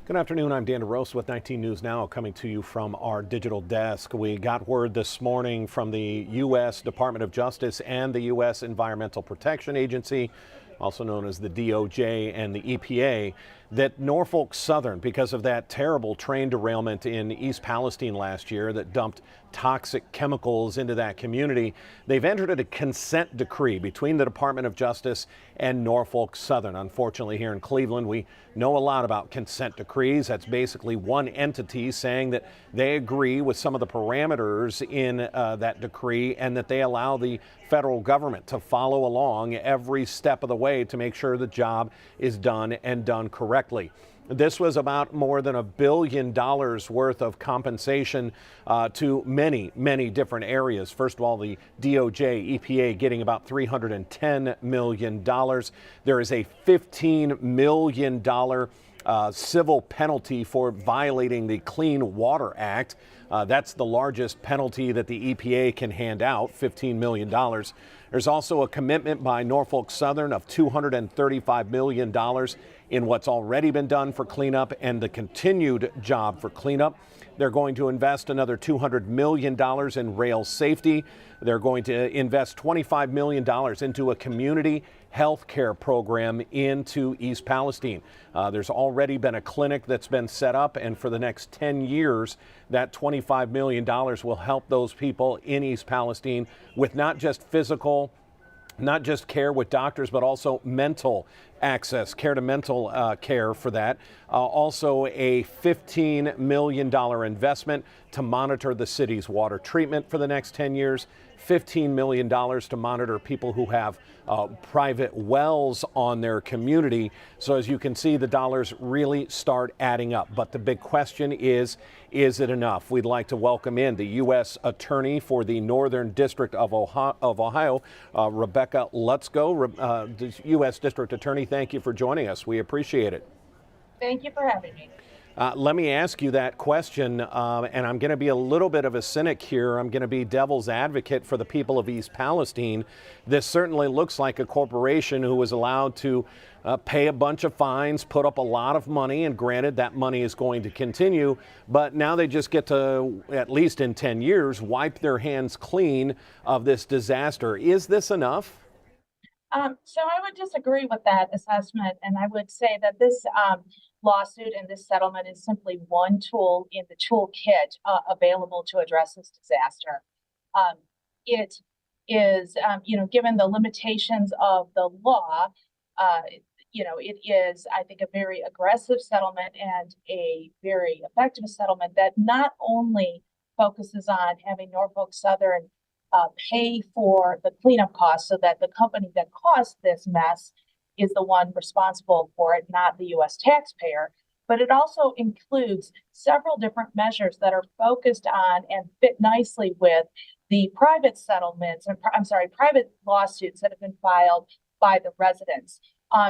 Good afternoon. I'm Dan DeRosa with 19 News Now, coming to you from our digital desk. We got word this morning from the U.S. Department of Justice and the U.S. Environmental Protection Agency, also known as the DOJ and the EPA, that Norfolk Southern, because of that terrible train derailment in East Palestine last year that dumped toxic chemicals into that community, they've entered a consent decree between the Department of Justice and Norfolk Southern. Unfortunately, here in Cleveland, we know a lot about consent decrees. That's basically one entity saying that they agree with some of the parameters in that decree and that they allow the federal government to follow along every step of the way to make sure the job is done and done correctly. This was about more than $1 billion worth of compensation to many different areas. First of all, the DOJ, EPA getting about $310 million. There is a $15 million civil penalty for violating the Clean Water Act. That's the largest penalty that the EPA can hand out, $15 million. There's also a commitment by Norfolk Southern of $235 million in what's already been done for cleanup and the continued job for cleanup. They're going to invest another $200 million in rail safety. They're going to invest $25 million into a community health care program into East Palestine. There's already been a clinic that's been set up, and for the next 10 years, that $25 million will help those people in East Palestine with not just physical, not just care with doctors, but also mental access, care to mental care for that. Also a $15 million investment to monitor the city's water treatment for the next 10 years, $15 million to monitor people who have private wells on their community. So as you can see, the dollars really start adding up. But the big question is it enough? We'd like to welcome in the U.S. Attorney for the Northern District of Ohio, Rebecca Lutzko. The U.S. District Attorney, thank you for joining us. We appreciate it. Thank you for having me. Let me ask you that question, and I'm going to be a little bit of a cynic here. I'm going to be devil's advocate for the people of East Palestine. This certainly looks like a corporation who was allowed to pay a bunch of fines, put up a lot of money, and granted that money is going to continue, but now they just get to, at least in 10 years, wipe their hands clean of this disaster. Is this enough? So I would disagree with that assessment, and I would say that this lawsuit and this settlement is simply one tool in the toolkit available to address this disaster. It is, given the limitations of the law, it is, I think, a very aggressive settlement and a very effective settlement that not only focuses on having Norfolk Southern pay for the cleanup costs so that the company that caused this mess is the one responsible for it, not the U.S. taxpayer. But it also includes several different measures that are focused on and fit nicely with the private settlements, private lawsuits that have been filed by the residents,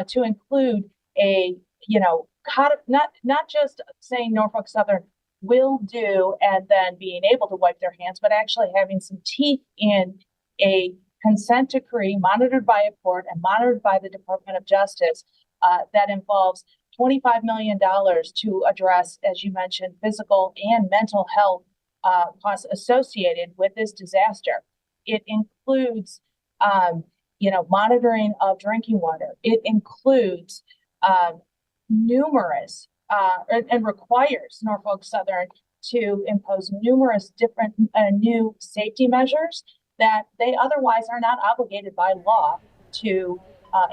to include not just saying Norfolk Southern will do and then being able to wipe their hands, but actually having some teeth in a consent decree monitored by a court and monitored by the Department of Justice that involves $25 million to address, as you mentioned, physical and mental health costs associated with this disaster. It includes, monitoring of drinking water. It includes numerous and requires Norfolk Southern to impose numerous different new safety measures that they otherwise are not obligated by law to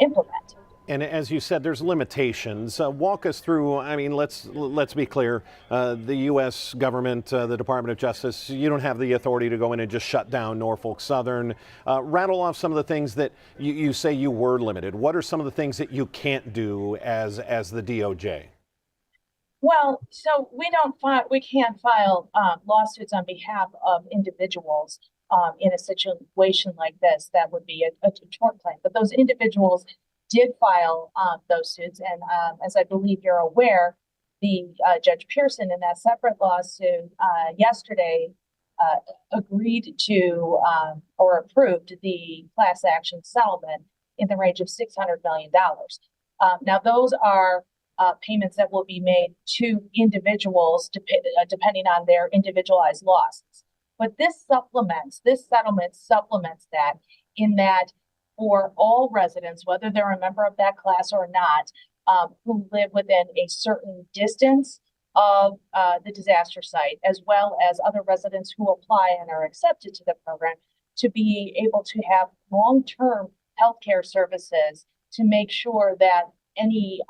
implement. And as you said, there's limitations. Walk us through. I mean, let's be clear. The U.S. government, the Department of Justice, you don't have the authority to go in and just shut down Norfolk Southern. Rattle off some of the things that you say you were limited. What are some of the things that you can't do as the DOJ? Well, so we can't file lawsuits on behalf of individuals in a situation like this. That would be a tort claim. But those individuals did file those suits, and as I believe you're aware, the Judge Pearson in that separate lawsuit yesterday agreed to or approved the class action settlement in the range of $600 million. Now, those are payments that will be made to individuals depending on their individualized losses. But this settlement supplements that, in that for all residents, whether they're a member of that class or not, who live within a certain distance of the disaster site, as well as other residents who apply and are accepted to the program, to be able to have long-term healthcare services to make sure that any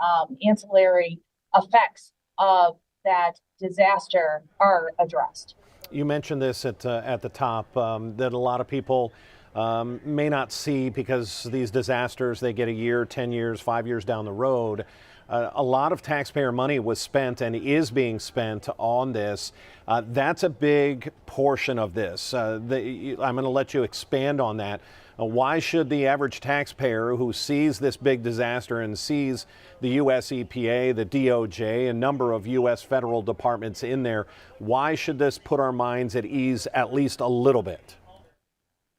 ancillary effects of that disaster are addressed. You mentioned this at the top, that a lot of people may not see, because these disasters, they get a year, 10 years, 5 years down the road. A lot of taxpayer money was spent and is being spent on this. That's a big portion of this. I'm going to let you expand on that. Why should the average taxpayer who sees this big disaster and sees the US EPA, the DOJ, a number of US federal departments in there, why should this put our minds at ease at least a little bit?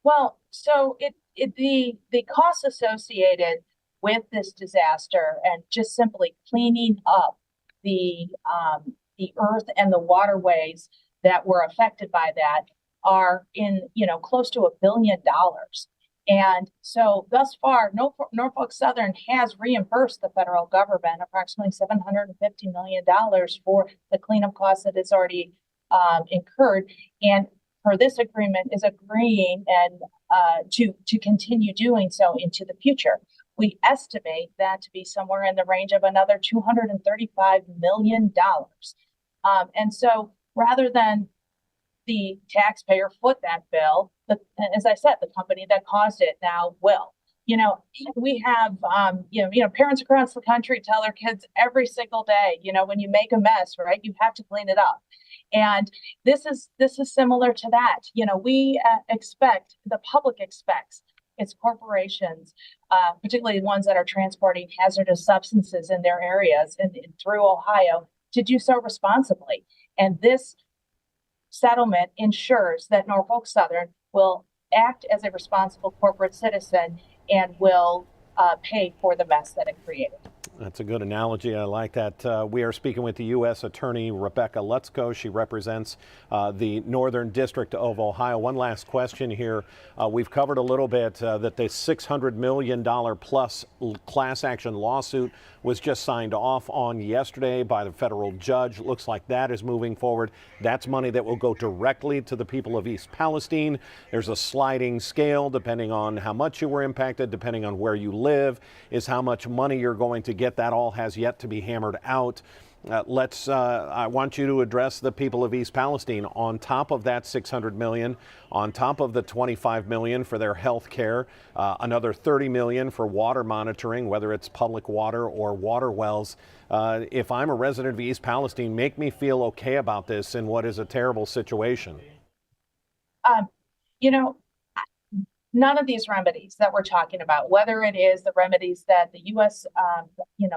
Well, so the costs associated with this disaster and just simply cleaning up the earth and the waterways that were affected by that are in, close to $1 billion. And so thus far, Norfolk Southern has reimbursed the federal government approximately $750 million for the cleanup costs that it's already incurred. And for this agreement is agreeing and to continue doing so into the future. We estimate that to be somewhere in the range of another $235 million. And so rather than the taxpayer foot that bill, as I said, the company that caused it now will. We have, parents across the country tell their kids every single day, when you make a mess, right, you have to clean it up. And this is similar to that. We expect, the public expects its corporations, particularly ones that are transporting hazardous substances in their areas and through Ohio, to do so responsibly. And this settlement ensures that Norfolk Southern will act as a responsible corporate citizen and will pay for the mess that it created. That's a good analogy. I like that. We are speaking with the U.S. Attorney Rebecca Lutzko. She represents the Northern District of Ohio. One last question here. We've covered a little bit that the $600 million plus class action lawsuit was just signed off on yesterday by the federal judge. Looks like that is moving forward. That's money that will go directly to the people of East Palestine. There's a sliding scale depending on how much you were impacted, depending on where you live, is how much money you're going to get. That all has yet to be hammered out. I want you to address the people of East Palestine. On top of that $600 million, on top of the $25 million for their health care, another $30 million for water monitoring, whether it's public water or water wells. If I'm a resident of East Palestine, make me feel okay about this in what is a terrible situation. None of these remedies that we're talking about, whether it is the remedies that the U.S.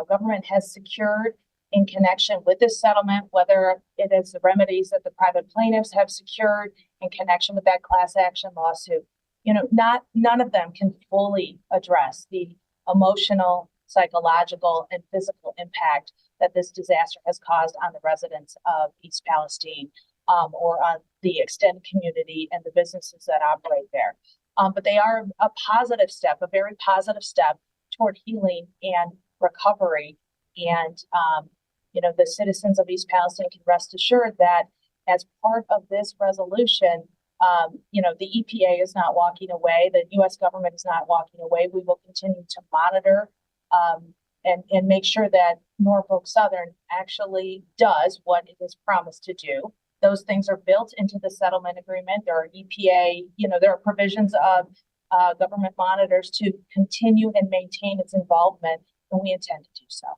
Government has secured in connection with this settlement, whether it is the remedies that the private plaintiffs have secured in connection with that class action lawsuit, none of them can fully address the emotional, psychological, and physical impact that this disaster has caused on the residents of East Palestine, or on the extended community and the businesses that operate there. But they are a positive step, a very positive step toward healing and recovery. And, the citizens of East Palestine can rest assured that as part of this resolution, the EPA is not walking away. The U.S. government is not walking away. We will continue to monitor and make sure that Norfolk Southern actually does what it has promised to do. Those things are built into the settlement agreement. There are EPA, there are provisions of government monitors to continue and maintain its involvement, and we intend to do so.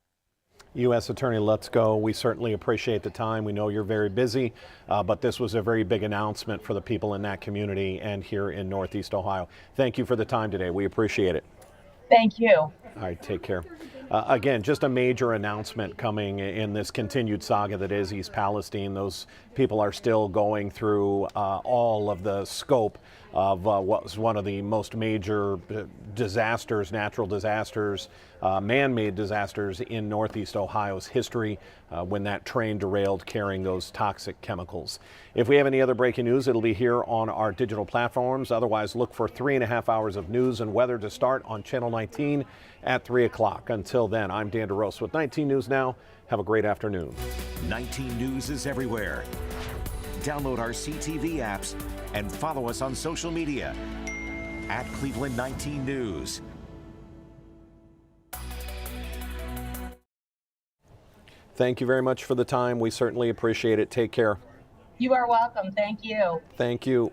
U.S. Attorney Lutzko, we certainly appreciate the time. We know you're very busy, but this was a very big announcement for the people in that community and here in Northeast Ohio. Thank you for the time today. We appreciate it. Thank you. All right, take care. Again, just a major announcement coming in this continued saga that is East Palestine. Those people are still going through all of the scope of what was one of the most major disasters, natural disasters, man-made disasters in Northeast Ohio's history when that train derailed carrying those toxic chemicals. If we have any other breaking news, it'll be here on our digital platforms. Otherwise, look for 3.5 hours of news and weather to start on Channel 19 at 3 o'clock. Until then, I'm Dan DeRosa with 19 News Now. Have a great afternoon. 19 News is everywhere. Download our CTV apps and follow us on social media at Cleveland 19 News. Thank you very much for the time. We certainly appreciate it. Take care. You are welcome. Thank you. Thank you.